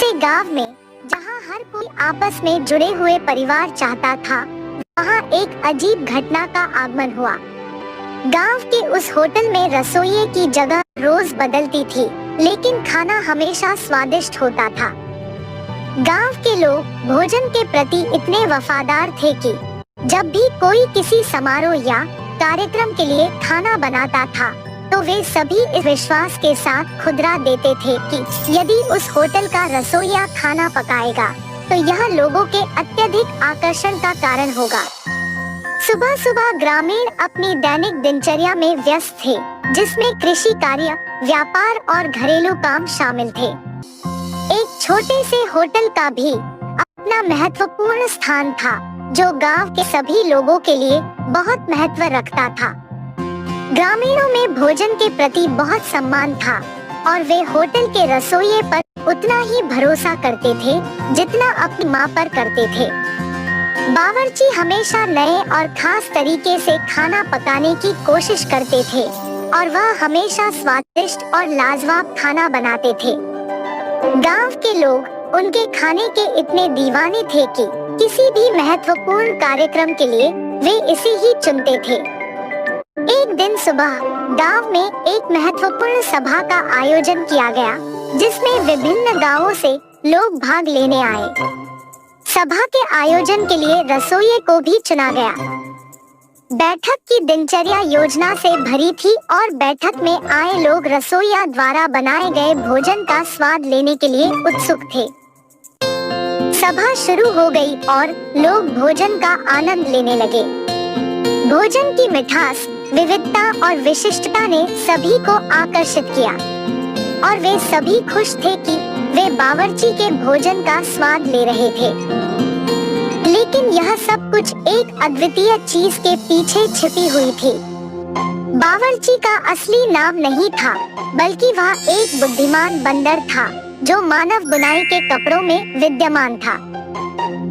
ऐसे गांव में जहां हर कोई आपस में जुड़े हुए परिवार चाहता था, वहां एक अजीब घटना का आगमन हुआ। गांव के उस होटल में रसोइये की जगह रोज बदलती थी, लेकिन खाना हमेशा स्वादिष्ट होता था। गांव के लोग भोजन के प्रति इतने वफादार थे कि जब भी कोई किसी समारोह या कार्यक्रम के लिए खाना बनाता था, तो वे सभी इस विश्वास के साथ खुदरा देते थे कि यदि उस होटल का रसोइया खाना पकाएगा, तो यह लोगों के अत्यधिक आकर्षण का कारण होगा। सुबह सुबह ग्रामीण अपनी दैनिक दिनचर्या में व्यस्त थे, जिसमें कृषि कार्य, व्यापार और घरेलू काम शामिल थे। एक छोटे से होटल का भी अपना महत्वपूर्ण स्थान था, जो गांव के सभी लोगों के लिए बहुत महत्व रखता था। ग्रामीणों में भोजन के प्रति बहुत सम्मान था और वे होटल के रसोइये पर उतना ही भरोसा करते थे जितना अपनी मां पर करते थे। बावर्ची हमेशा नए और खास तरीके से खाना पकाने की कोशिश करते थे और वह हमेशा स्वादिष्ट और लाजवाब खाना बनाते थे। गांव के लोग उनके खाने के इतने दीवाने थे कि किसी भी महत्वपूर्ण कार्यक्रम के लिए वे इसे ही चुनते थे। एक दिन सुबह गांव में एक महत्वपूर्ण सभा का आयोजन किया गया, जिसमें विभिन्न गांवों से लोग भाग लेने आए। सभा के आयोजन के लिए रसोइये को भी चुना गया। बैठक की दिनचर्या योजना से भरी थी और बैठक में आए लोग रसोइया द्वारा बनाए गए भोजन का स्वाद लेने के लिए उत्सुक थे। सभा शुरू हो गई और लोग भोजन का आनंद लेने लगे। भोजन की मिठास, विविधता और विशिष्टता ने सभी को आकर्षित किया और वे सभी खुश थे कि वे बावर्ची के भोजन का स्वाद ले रहे थे। लेकिन यह सब कुछ एक अद्वितीय चीज के पीछे छिपी हुई थी। बावर्ची का असली नाम नहीं था, बल्कि वह एक बुद्धिमान बंदर था जो मानव बुनाई के कपड़ों में विद्यमान था।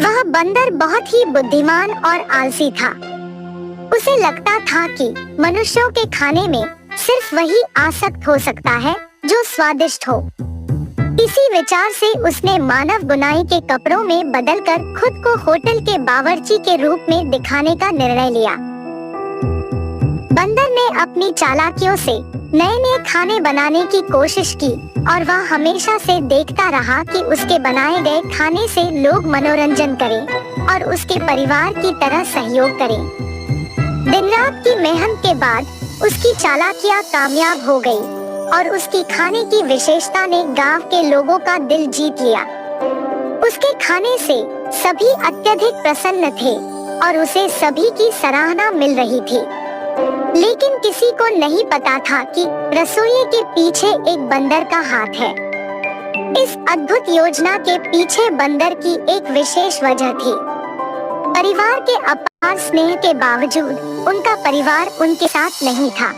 वह बंदर बहुत ही बुद्धिमान और आलसी था। उसे लगता था कि मनुष्यों के खाने में सिर्फ वही आसक्त हो सकता है जो स्वादिष्ट हो। इसी विचार से उसने मानव बुनाई के कपड़ों में बदलकर खुद को होटल के बावर्ची के रूप में दिखाने का निर्णय लिया। बंदर ने अपनी चालाकियों से नए नए खाने बनाने की कोशिश की और वह हमेशा से देखता रहा कि उसके बनाए गए खाने से लोग मनोरंजन करें और उसके परिवार की तरह सहयोग करें। दिन रात की मेहनत के बाद उसकी चालाकियां कामयाब हो गई और उसकी खाने की विशेषता ने गांव के लोगों का दिल जीत लिया। उसके खाने से सभी अत्यधिक प्रसन्न थे और उसे सभी की सराहना मिल रही थी। लेकिन किसी को नहीं पता था कि रसोइये के पीछे एक बंदर का हाथ है। इस अद्भुत योजना के पीछे बंदर की एक विशेष वजह थी। परिवार के अपार स्नेह के बावजूद उनका परिवार उनके साथ नहीं था।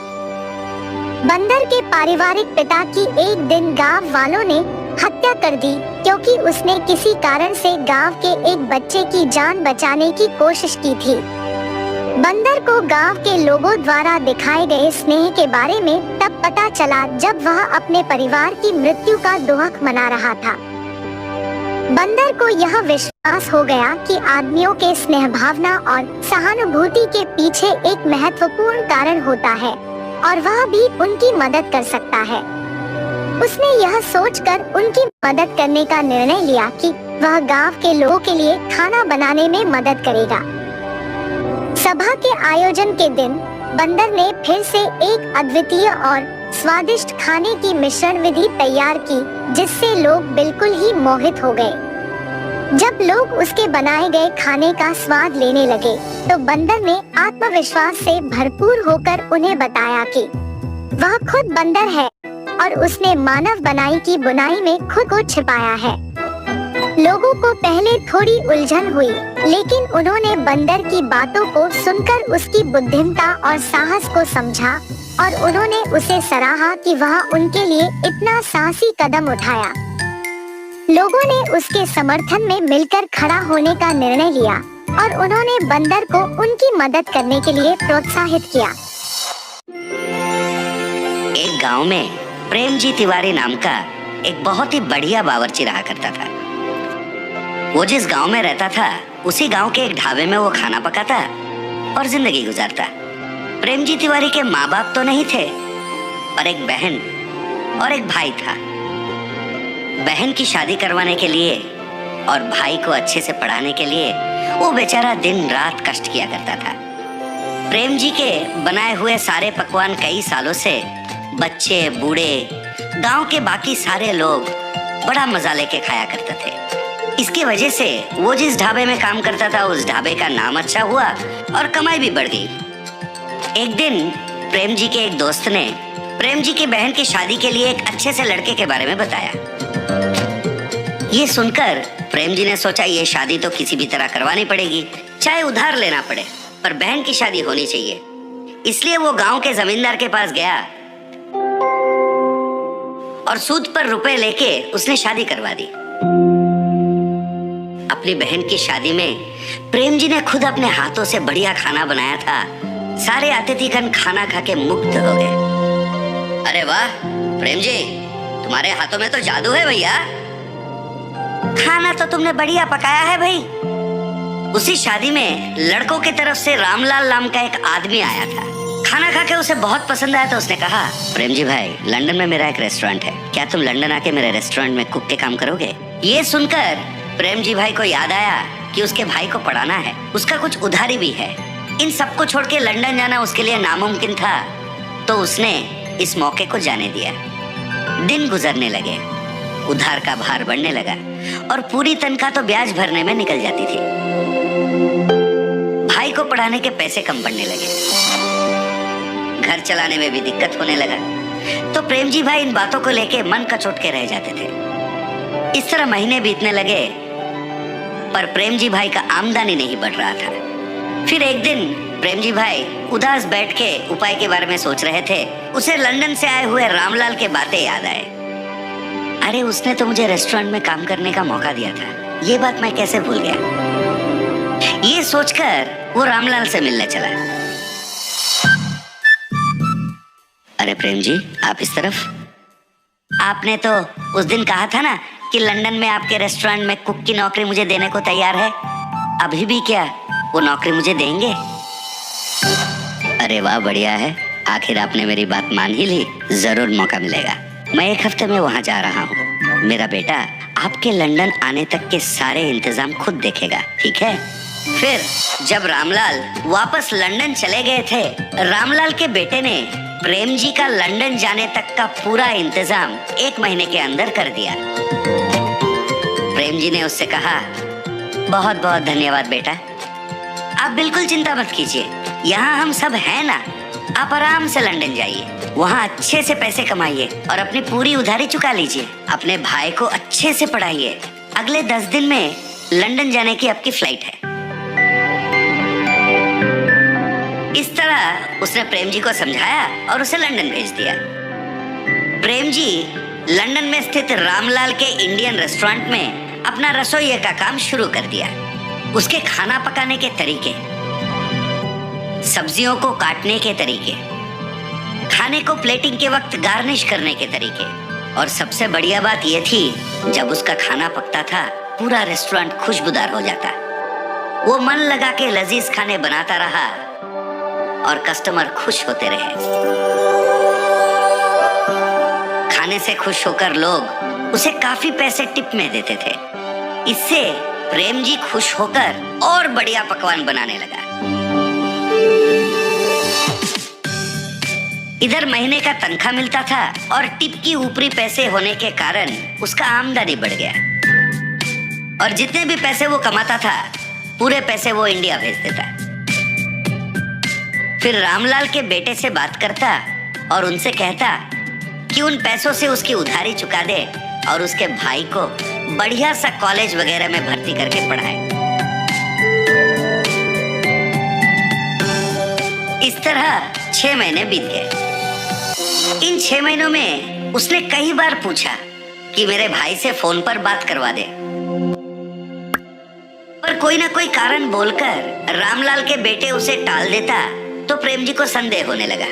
बंदर के पारिवारिक पिता की एक दिन गांव वालों ने हत्या कर दी, क्योंकि उसने किसी कारण से गांव के एक बच्चे की जान बचाने की कोशिश की थी। बंदर को गांव के लोगों द्वारा दिखाए गए स्नेह के बारे में तब पता चला जब वह अपने परिवार की मृत्यु का दुहक मना रहा था। बंदर को यह विश्वास हो गया कि आदमियों के स्नेह भावना और सहानुभूति के पीछे एक महत्वपूर्ण कारण होता है और वह भी उनकी मदद कर सकता है। उसने यह सोचकर उनकी मदद करने का निर्णय लिया कि वह गांव के लोगों के लिए खाना बनाने में मदद करेगा। सभा के आयोजन के दिन बंदर ने फिर से एक अद्वितीय और स्वादिष्ट खाने की मिश्रण विधि तैयार की, जिससे लोग बिल्कुल ही मोहित हो गए। जब लोग उसके बनाए गए खाने का स्वाद लेने लगे, तो बंदर ने आत्मविश्वास से भरपूर होकर उन्हें बताया कि वह खुद बंदर है और उसने मानव बनाई की बुनाई में खुद को छिपाया है। लोगों को पहले थोड़ी उलझन हुई, लेकिन उन्होंने बंदर की बातों को सुनकर उसकी बुद्धिमत्ता और साहस को समझा और उन्होंने उसे सराहा कि वह उनके लिए इतना साहसी कदम उठाया। लोगों ने उसके समर्थन में मिलकर खड़ा होने का निर्णय लिया और उन्होंने बंदर को उनकी मदद करने के लिए प्रोत्साहित किया। एक गांव में प्रेमजी तिवारी नाम का एक बहुत ही बढ़िया बावर्ची रहा करता था। वो जिस गांव में रहता था उसी गांव के एक ढाबे में वो खाना पकाता और जिंदगी गुजारता। प्रेमजी तिवारी के माँ बाप तो नहीं थे, पर एक बहन और एक भाई था। बहन की शादी करवाने के लिए और भाई को अच्छे से पढ़ाने के लिए वो बेचारा दिन रात कष्ट किया करता था। प्रेम जी के बनाए हुए सारे पकवान कई सालों से बच्चे, बूढ़े, गांव के बाकी सारे लोग बड़ा मजा लेके खाया करते थे। इसकी वजह से वो जिस ढाबे में काम करता था उस ढाबे का नाम अच्छा हुआ और कमाई भी बढ़ गई। एक दिन प्रेम जी के एक दोस्त ने प्रेम जी की बहन की शादी के लिए एक अच्छे से लड़के के बारे में बताया। ये सुनकर प्रेम जी ने सोचा ये शादी तो किसी भी तरह करवानी पड़ेगी, चाहे उधार लेना पड़े, पर बहन की शादी होनी चाहिए। इसलिए वो गांव के जमींदार के पास गया और सूद पर रुपए लेके उसने शादी करवा दी। अपनी बहन की शादी में प्रेम जी ने खुद अपने हाथों से बढ़िया खाना बनाया था। सारे अतिथिगण खाना खा के मुग्ध हो गए। अरे वाह प्रेम जी, तुम्हारे हाथों में तो जादू है भैया। खाना तो तुमने बढ़िया पकाया है भाई। उसी शादी में लड़कों की तरफ से रामलाल नाम का एक आदमी आया था। खाना खा के उसे बहुत पसंद आया तो उसने कहा, प्रेम जी भाई, लंदन में मेरा एक रेस्टोरेंट है, क्या तुम लंदन आके मेरे रेस्टोरेंट में कुक के काम करोगे? ये सुनकर प्रेम जी भाई को याद आया कि उसके भाई को पढ़ाना है, उसका कुछ उधारी भी है। इन सबको छोड़ के लंदन जाना उसके लिए नामुमकिन था, तो उसने इस मौके को जाने दिया। दिन गुजरने लगे, उधार का भार बढ़ने लगा और पूरी तनख्वाह तो ब्याज भरने में निकल जाती थी। भाई को पढ़ाने के पैसे कम पड़ने लगे, घर चलाने में भी दिक्कत होने लगा। तो प्रेम जी भाई इन बातों को लेके मन कचोट के रह जाते थे। इस तरह महीने बीतने लगे, पर प्रेम जी भाई का आमदनी नहीं बढ़ रहा था। फिर एक दिन प्रेम जी भाई उदास बैठ के उपाय के बारे में सोच रहे थे। उसे लंदन से आए हुए रामलाल के बातें याद आए। अरे उसने तो मुझे रेस्टोरेंट में काम करने का मौका दिया था, ये बात मैं कैसे भूल गया। ये सोचकर वो रामलाल से मिलने चला। अरे प्रेम जी, आप इस तरफ। आपने तो उस दिन कहा था ना कि लंदन में आपके रेस्टोरेंट में कुक की नौकरी मुझे देने को तैयार है। अभी भी क्या वो नौकरी मुझे देंगे? अरे वाह, बढ़िया है, आखिर आपने मेरी बात मान ही ली। जरूर मौका मिलेगा। मैं एक हफ्ते में वहाँ जा रहा हूँ। मेरा बेटा आपके लंदन आने तक के सारे इंतजाम खुद देखेगा, ठीक है? फिर जब रामलाल वापस लंदन चले गए थे, रामलाल के बेटे ने प्रेम जी का लंदन जाने तक का पूरा इंतजाम 1 महीने के अंदर कर दिया। प्रेम जी ने उससे कहा, बहुत बहुत धन्यवाद बेटा, आप बिल्कुल चिंता मत कीजिए, यहाँ हम सब हैं ना। आप आराम से लंदन जाइए, वहाँ अच्छे से पैसे कमाइए और अपनी पूरी उधारी चुका लीजिए। अपने भाई को अच्छे से पढ़ाइए। अगले 10 दिन में लंदन जाने की आपकी फ्लाइट है। इस तरह उसने प्रेम जी को समझाया और उसे लंदन भेज दिया। प्रेम जी लंदन में स्थित रामलाल के इंडियन रेस्टोरेंट में अपना रसोइये का काम शुरू कर दिया। उसके खाना पकाने के तरीके, सब्जियों को काटने के तरीके, खाने को प्लेटिंग के वक्त गार्निश करने के तरीके, और सबसे बढ़िया बात यह थी, जब उसका खाना पकता था पूरा रेस्टोरेंट खुशबूदार हो जाता। वो मन लगा के लजीज खाने बनाता रहा और कस्टमर खुश होते रहे। खाने से खुश होकर लोग उसे काफी पैसे टिप में देते थे। इससे प्रेम जी खुश होकर और बढ़िया पकवान बनाने लगा। इधर महीने का तनख्वाह मिलता था और टिप की ऊपरी पैसे होने के कारण उसका आमदनी बढ़ गया। और जितने भी पैसे वो कमाता था पूरे पैसे वो इंडिया भेज देता। फिर रामलाल के बेटे से बात करता और उनसे कहता कि उन पैसों से उसकी उधारी चुका दे और उसके भाई को बढ़िया सा कॉलेज वगैरह में भर्ती करके पढ़ाए। इस तरह 6 महीने बीत गए। इन 6 महीनों में उसने कई बार पूछा कि मेरे भाई से फोन पर बात करवा दे, पर कोई ना कोई कारण बोलकर रामलाल के बेटे उसे टाल देता तो प्रेम जी को संदेह होने लगा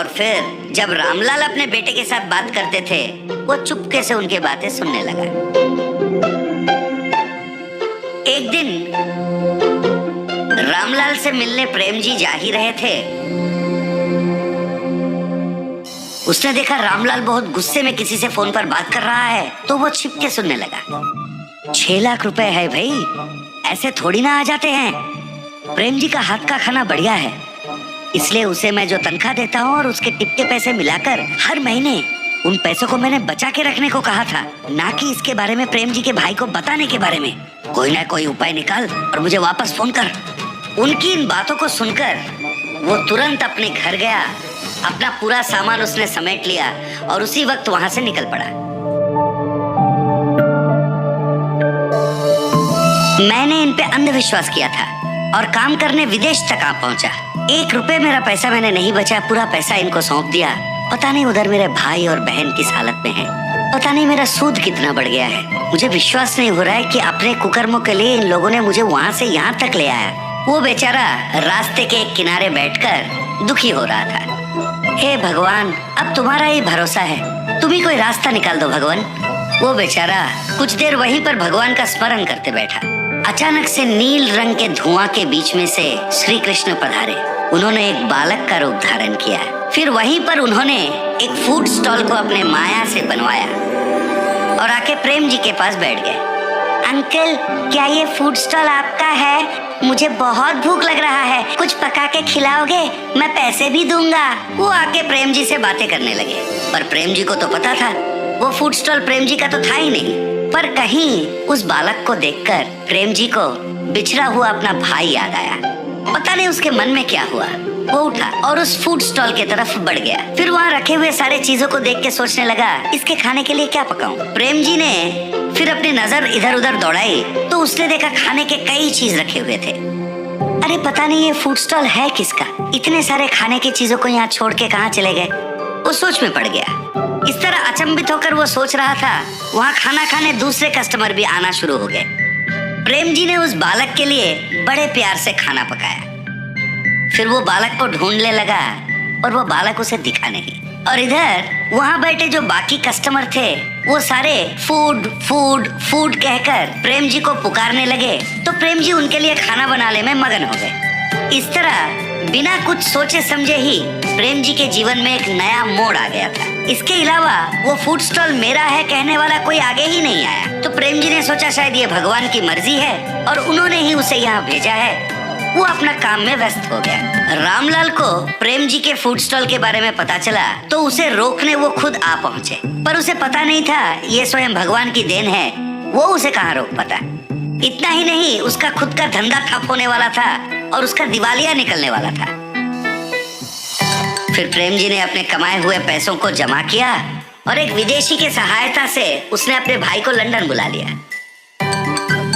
और फिर जब रामलाल अपने बेटे के साथ बात करते थे, वो चुपके से उनकी बातें सुनने लगा। एक दिन रामलाल से मिलने प्रेम जी जा ही रहे थे। उसने देखा रामलाल बहुत गुस्से में किसी से फोन पर बात कर रहा है, तो वो छिप के सुनने लगा। 6 लाख रुपए है भाई, ऐसे थोड़ी ना आ जाते हैं। प्रेम जी का हाथ का खाना बढ़िया है, इसलिए उसे मैं जो तनख्वाह देता हूँ और उसके टिप के पैसे मिलाकर हर महीने उन पैसों को मैंने बचा के रखने को कहा था, ना कि इसके बारे में प्रेम जी के भाई को बताने के बारे में। कोई ना कोई उपाय निकाल और मुझे वापस फोन कर। उनकी इन बातों को सुनकर वो तुरंत अपने घर गया। अपना पूरा सामान उसने समेट लिया और उसी वक्त वहां से निकल पड़ा। मैंने इन पे अंधविश्वास किया था और काम करने विदेश तक आ पहुंचा। 1 रुपए मेरा पैसा मैंने नहीं बचा, पूरा पैसा इनको सौंप दिया। पता नहीं उधर मेरे भाई और बहन किस हालत में हैं। पता नहीं मेरा सूद कितना बढ़ गया है। मुझे विश्वास नहीं हो रहा है कि अपने कुकर्मों के लिए इन लोगों ने मुझे वहां से यहाँ तक ले आया। वो बेचारा रास्ते के एक किनारे बैठकर दुखी हो रहा था। हे भगवान, अब तुम्हारा ही भरोसा है, तुम ही कोई रास्ता निकाल दो भगवान। वो बेचारा कुछ देर वहीं पर भगवान का स्मरण करते बैठा। अचानक से नील रंग के धुआं के बीच में से श्री कृष्ण पधारे। उन्होंने एक बालक का रूप धारण किया। फिर वहीं पर उन्होंने एक फूड स्टॉल को अपने माया से बनवाया और आके प्रेम जी के पास बैठ गए। अंकल, क्या ये फूड स्टॉल आपका है? मुझे बहुत भूख लग रहा है, कुछ पका के खिलाओगे? मैं पैसे भी दूंगा। वो आके प्रेम जी से बातें करने लगे, पर प्रेम जी को तो पता था वो फूड स्टॉल प्रेम जी का तो था ही नहीं। पर कहीं उस बालक को देखकर प्रेम जी को बिछड़ा हुआ अपना भाई याद आया। पता नहीं उसके मन में क्या हुआ। वो उठा और उस फूड स्टॉल की तरफ बढ़ गया। फिर वहाँ रखे हुए सारे चीजों को देख के सोचने लगा, इसके खाने के लिए क्या पकाऊं? प्रेम जी ने फिर अपनी नजर इधर उधर दौड़ाई तो उसने देखा खाने के कई चीज रखे हुए थे। अरे पता नहीं ये फूड स्टॉल है किसका? इतने सारे खाने की चीजों को यहाँ छोड़ के कहाँ चले गए? वो सोच में पड़ गया। इस तरह अचंभित होकर वो सोच रहा था, वहाँ खाना खाने दूसरे कस्टमर भी आना शुरू हो गए। प्रेम जी ने उस बालक के लिए बड़े प्यार से खाना पकाया। फिर वो बालक को ढूंढने लगा और वो बालक उसे दिखा नहीं। और इधर वहाँ बैठे जो बाकी कस्टमर थे वो सारे फूड फूड फूड कहकर प्रेम जी को पुकारने लगे, तो प्रेम जी उनके लिए खाना बनाने में मगन हो गए। इस तरह बिना कुछ सोचे समझे ही प्रेम जी के जीवन में एक नया मोड़ आ गया था। इसके अलावा वो फूड स्टॉल मेरा है कहने वाला कोई आगे ही नहीं आया। तो प्रेम जी ने सोचा शायद ये भगवान की मर्जी है और उन्होंने ही उसे यहाँ भेजा है। वो अपना काम में व्यस्त हो गया। रामलाल को प्रेम जी के फूड स्टॉल के बारे में पता चला तो उसे रोकने वो खुद आ पहुँचे, पर उसे पता नहीं था ये स्वयं भगवान की देन है। वो उसे कहाँ रोक पाता। इतना ही नहीं, उसका खुद का धंधा ठप होने वाला था और उसका दिवालिया निकलने वाला था। फिर प्रेम जी ने अपने कमाए हुए पैसों को जमा किया और एक विदेशी के सहायता से उसने अपने भाई को लंदन बुला लिया।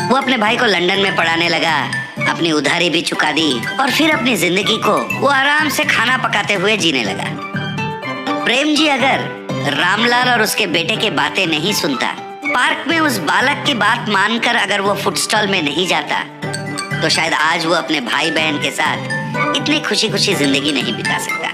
वो अपने भाई को लंदन में पढ़ाने लगा, अपनी उधारी भी चुका दी और फिर अपनी जिंदगी को वो आराम से खाना पकाते हुए जीने लगा। प्रेम जी अगर रामलाल और उसके बेटे के बातें नहीं सुनता, पार्क में उस बालक की बात मानकर अगर वो फूड स्टॉल में नहीं जाता, तो शायद आज वो अपने भाई बहन के साथ इतनी खुशी खुशी जिंदगी नहीं बिता सकता।